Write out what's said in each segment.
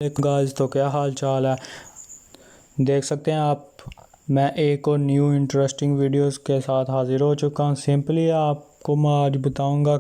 Guys, तो क्या हाल चाल है। देख सकते हैं आप, मैं एक और न्यू इंटरेस्टिंग वीडियोस के साथ हाजिर हो चुका हूं। सिंपली आपको मैं आज बताऊंगा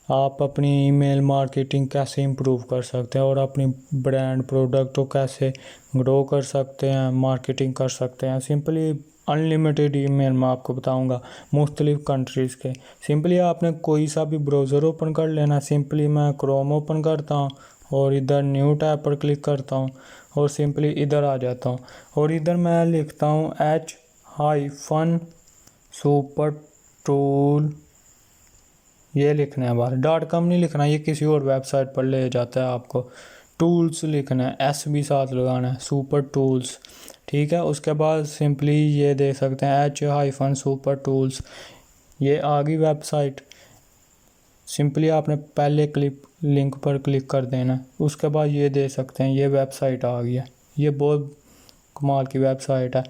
आप अपनी ईमेल मार्केटिंग कैसे इंप्रूव कर सकते हैं और अपनी ब्रांड प्रोडक्ट को कैसे ग्रो कर सकते हैं, मार्केटिंग कर सकते हैं। सिंपली अनलिमिटेड ईमेल मैं आपको बताऊंगा मुख्तलिफ कंट्रीज़ के। सिंपली आपने कोई सा भी ब्राउज़र ओपन कर लेना। सिंपली मैं क्रोम ओपन करता हूँ और इधर न्यू टैब पर क्लिक करता हूँ और सिंपली इधर आ जाता हूँ और इधर मैं लिखता हूँ H-Super Tool। ये लिखना है, बाहर .com नहीं लिखना, ये किसी और वेबसाइट पर ले जाता है आपको। टूल्स लिखना है, S भी साथ लगाना है, सुपर टूल्स। ठीक है, उसके बाद सिंपली ये दे सकते हैं H-Super Tools। ये आ गई वेबसाइट। सिंपली आपने पहले लिंक पर क्लिक कर देना, उसके बाद ये दे सकते हैं, ये वेबसाइट आ गई है। ये बहुत कमाल की वेबसाइट है।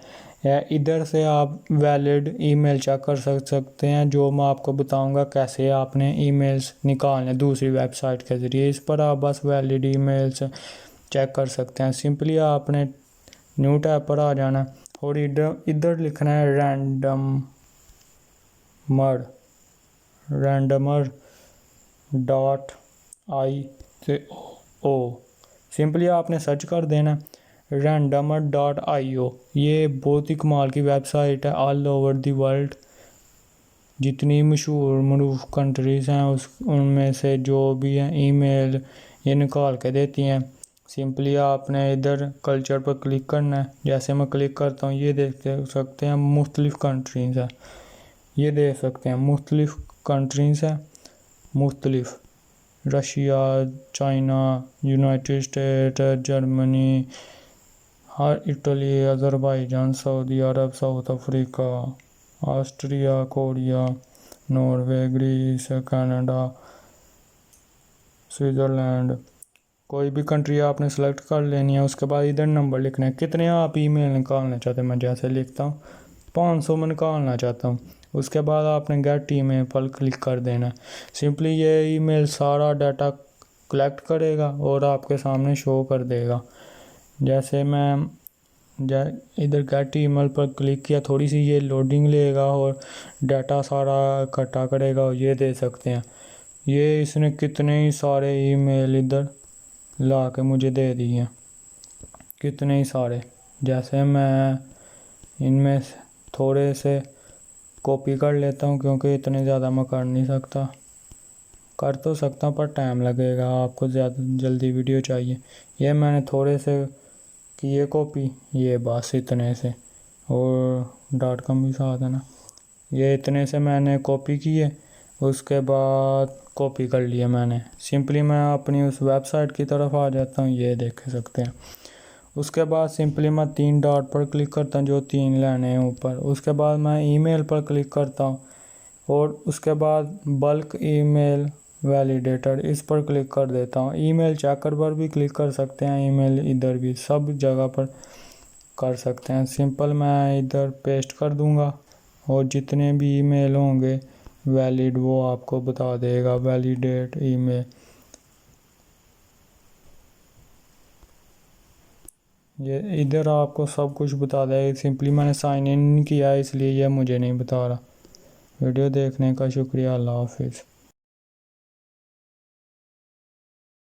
इधर से आप वैलिड ईमेल चेक कर सकते हैं, जो मैं आपको बताऊंगा कैसे आपने ईमेल्स निकालने दूसरी वेबसाइट के ज़रिए। इस पर आप बस वैलिड ईमेल्स चेक कर सकते हैं। सिंपली आपने न्यू टैब पर आ जाना और इधर लिखना है रैंडमर .io। सिंपली आपने सर्च कर देना randomer.io। ये बहुत ही कमाल की वेबसाइट है। ऑल ओवर दी वर्ल्ड जितनी मशहूर कंट्रीज़ हैं उनमें से जो भी हैं ईमेल ये निकाल के देती हैं। सिंपली आपने इधर कल्चर पर क्लिक करना है। जैसे मैं क्लिक करता हूँ, ये देख सकते हैं मुख्तलिफ कंट्रीज़ हैं। ये देख सकते हैं मुख्तलिफ कंट्रीज़ हैं, मुख्तलिफ Russia, China, United State, Germany, हर Italy, Azerbaijan, Saudi Arab, South Africa, Austria, Korea, Norway, Greece, Canada, Switzerland. कोई भी कंट्री आपने सेलेक्ट कर लेनी है। उसके बाद इधर नंबर लिखना है, कितने आप ईमेल निकालना चाहते हैं। मैं जैसे लिखता हूँ 500 में निकालना चाहता हूँ। उसके बाद आपने गेट ईमेल पर क्लिक कर देना। सिंपली ये ईमेल सारा डाटा कलेक्ट करेगा और आपके सामने शो कर देगा। जैसे मैं इधर गेट ईमेल पर क्लिक किया, थोड़ी सी ये लोडिंग लेगा और डाटा सारा इकट्ठा करेगा और ये दे सकते हैं। ये इसने कितने ही सारे ईमेल इधर ला के मुझे दे दिए, कितने ही सारे। जैसे मैं इनमें थोड़े से कॉपी कर लेता हूँ, क्योंकि इतने ज़्यादा मैं कर नहीं सकता। कर तो सकता हूँ पर टाइम लगेगा, आपको ज़्यादा जल्दी वीडियो चाहिए। ये मैंने थोड़े से किए कॉपी, ये बस इतने से, और .com भी साथ है ना। ये इतने से मैंने कॉपी किए, उसके बाद कॉपी कर लिया मैंने। सिंपली मैं अपनी उस वेबसाइट की तरफ आ जाता हूँ, ये देख सकते हैं। उसके बाद सिंपली मैं 3 डॉट पर क्लिक करता हूँ, जो 3 लाइनें हैं ऊपर। उसके बाद मैं ईमेल पर क्लिक करता हूँ और उसके बाद बल्क ईमेल वैलिडेटर, इस पर क्लिक कर देता हूँ। ईमेल चेकर पर भी क्लिक कर सकते हैं, ईमेल इधर भी, सब जगह पर कर सकते हैं। सिंपल मैं इधर पेस्ट कर दूंगा और जितने भी ईमेल होंगे वैलिड वो आपको बता देगा, वैलिडेट ईमेल। ये इधर आपको सब कुछ बता देगा। सिंपली मैंने साइन इन किया है, इसलिए ये मुझे नहीं बता रहा। वीडियो देखने का शुक्रिया। अल्लाह हाफिज़।